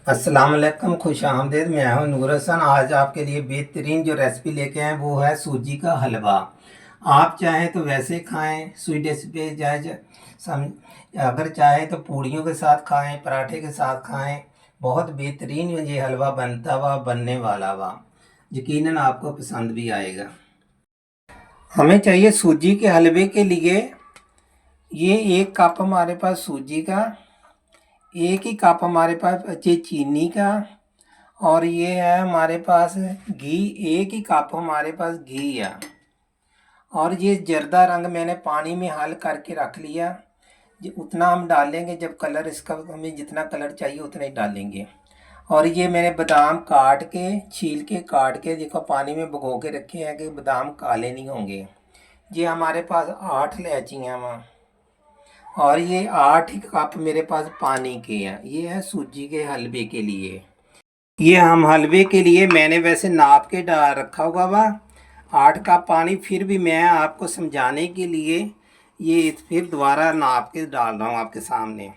अस्सलाम वालेकुम, खुश आमदीद। मैं हूं नूर हसन। आज आपके लिए बेहतरीन जो रेसिपी लेके आए वो है सूजी का हलवा। आप चाहें तो वैसे खाएं, स्वीट रेसिपी जाए सम अगर चाहें तो पूड़ियों के साथ खाएं, पराठे के साथ खाएं। बहुत बेहतरीन ये हलवा बनने वाला वा। यकीनन आपको पसंद भी आएगा। हमें चाहिए सूजी के हलवे के लिए ये 1 कप हमारे पास सूजी का, 1 ही कप हमारे पास बचे चीनी का, और ये है हमारे पास घी, 1 ही कप हमारे पास घी है। और ये जर्दा रंग मैंने पानी में हल करके रख लिया। ये उतना हम डालेंगे, जब कलर इसका हमें जितना कलर चाहिए उतना ही डालेंगे। और ये मैंने बादाम काट के, छील के काट के देखो पानी में भिगो के रखे हैं कि बादाम काले नहीं होंगे। ये हमारे पास 8 इलायचियाँ वहाँ, और ये 8 ही कप मेरे पास पानी के हैं। ये है सूजी के हलवे के लिए। ये हम हलवे के लिए मैंने वैसे नाप के डाल रखा हुआ वा 8 कप पानी, फिर भी मैं आपको समझाने के लिए ये फिर दोबारा नाप के डाल रहा हूँ आपके सामने।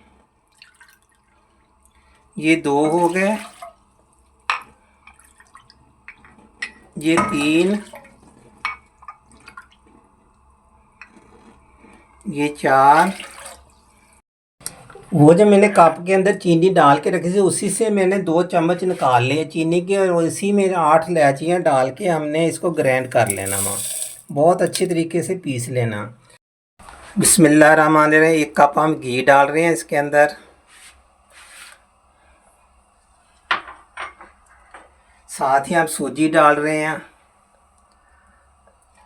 ये 2 हो गए, ये 3, ये 4। वो जो मैंने कप के अंदर चीनी डाल के रखी थी उसी से मैंने 2 चम्मच निकाल लिए चीनी के, और इसी में 8 इलायचियाँ डाल के हमने इसको ग्राइंड कर लेना वहाँ, बहुत अच्छी तरीके से पीस लेना। बिस्मिल्लाहिर्रहमानिर्रहीम। 1 कप हम घी डाल रहे हैं इसके अंदर, साथ ही हम सूजी डाल रहे हैं।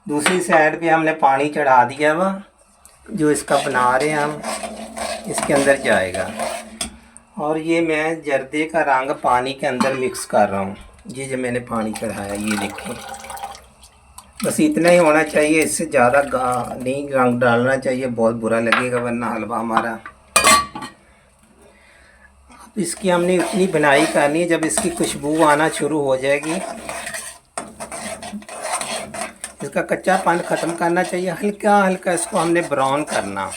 दूसरी साइड पे हमने पानी चढ़ा दिया हुआ, जो इसका बना रहे हैं हम इसके अंदर जाएगा। और ये मैं जर्दे का रंग पानी के अंदर मिक्स कर रहा हूँ। ये जो मैंने पानी चढ़ाया ये देखिए, बस इतना ही होना चाहिए, इससे ज़्यादा नहीं रंग डालना चाहिए, बहुत बुरा लगेगा वरना हलवा हमारा। इसकी हमने इतनी बनाई करनी है, जब इसकी खुशबू आना शुरू हो जाएगी इसका कच्चापन ख़त्म करना चाहिए, हल्का हल्का इसको हमने ब्राउन करना।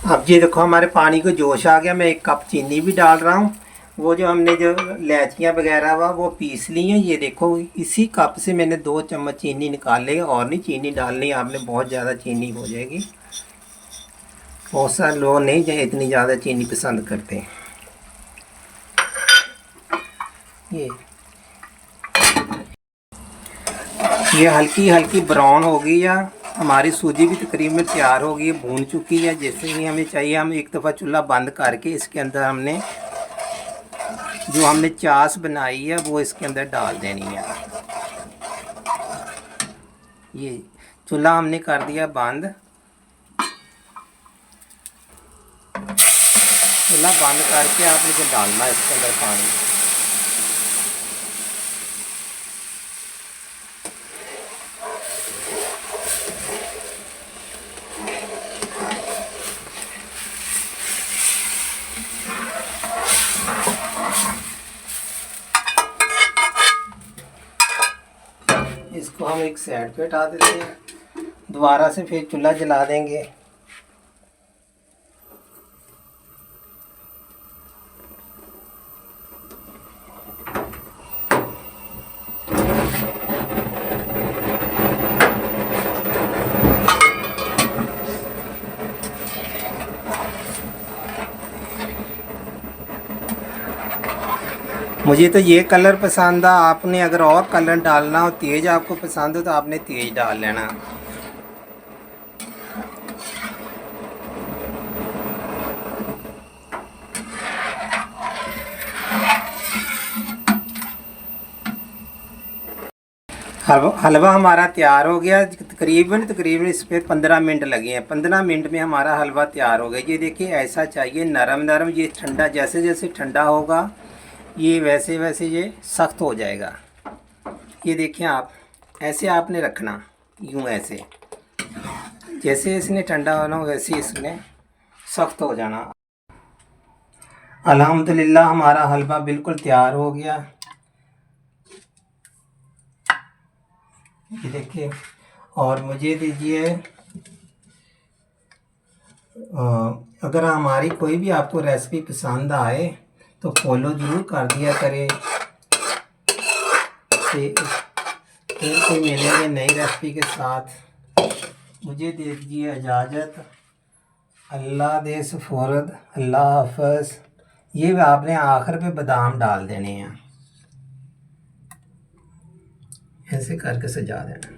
अब ये देखो हमारे पानी को जोश आ गया, मैं 1 कप चीनी भी डाल रहा हूँ। वो जो हमने जो इलायचियाँ वगैरह हुआ वो पीस ली हैं, ये देखो इसी कप से मैंने 2 चम्मच चीनी निकाल ली। और नहीं चीनी डालनी आपने, बहुत ज़्यादा चीनी हो जाएगी। बहुत सारे लोग नहीं जो इतनी ज़्यादा चीनी पसंद करते। ये हल्की हल्की ब्राउन हो गई या हमारी सूजी भी तकरीबन तैयार हो गई है, भून चुकी है जैसे ही हमें चाहिए। हम एक दफ़ा चूल्हा बंद करके इसके अंदर हमने जो हमने चास बनाई है वो इसके अंदर डाल देनी है। ये चूल्हा हमने कर दिया बंद, चूल्हा बंद करके आपने जो डालना है इसके अंदर पानी। इसको हम एक साइड पे हटा देते हैं, दोबारा से फिर चूल्हा जला देंगे। मुझे तो ये कलर पसंद है, आपने अगर और कलर डालना हो, तेज़ आपको पसंद हो तो आपने तेज़ डाल लेना। हलवा हमारा तैयार हो गया। तकरीबन इस पर 15 मिनट लगे हैं। 15 मिनट में हमारा हलवा तैयार हो गया। ये देखिए ऐसा चाहिए, नरम नरम। ये ठंडा जैसे जैसे ठंडा होगा ये वैसे वैसे ये सख्त हो जाएगा। ये देखिए आप, ऐसे आपने रखना, यूँ ऐसे, जैसे इसने ठंडा होना वैसे इसने सख्त हो जाना। अल्हम्दुलिल्लाह हमारा हलवा बिल्कुल तैयार हो गया। ये देखिए, और मुझे दीजिए अगर हमारी कोई भी आपको रेसिपी पसंद आए तो फॉलो ज़रूर कर दिया करें। फिर कोई मिलेंगे नई रेसिपी के साथ। मुझे दे दीजिए इजाज़त। अल्लाह दे सफोरद, अल्लाह हाफ़िज़। ये आपने आखिर पे बादाम डाल देने हैं, ऐसे करके सजा देना।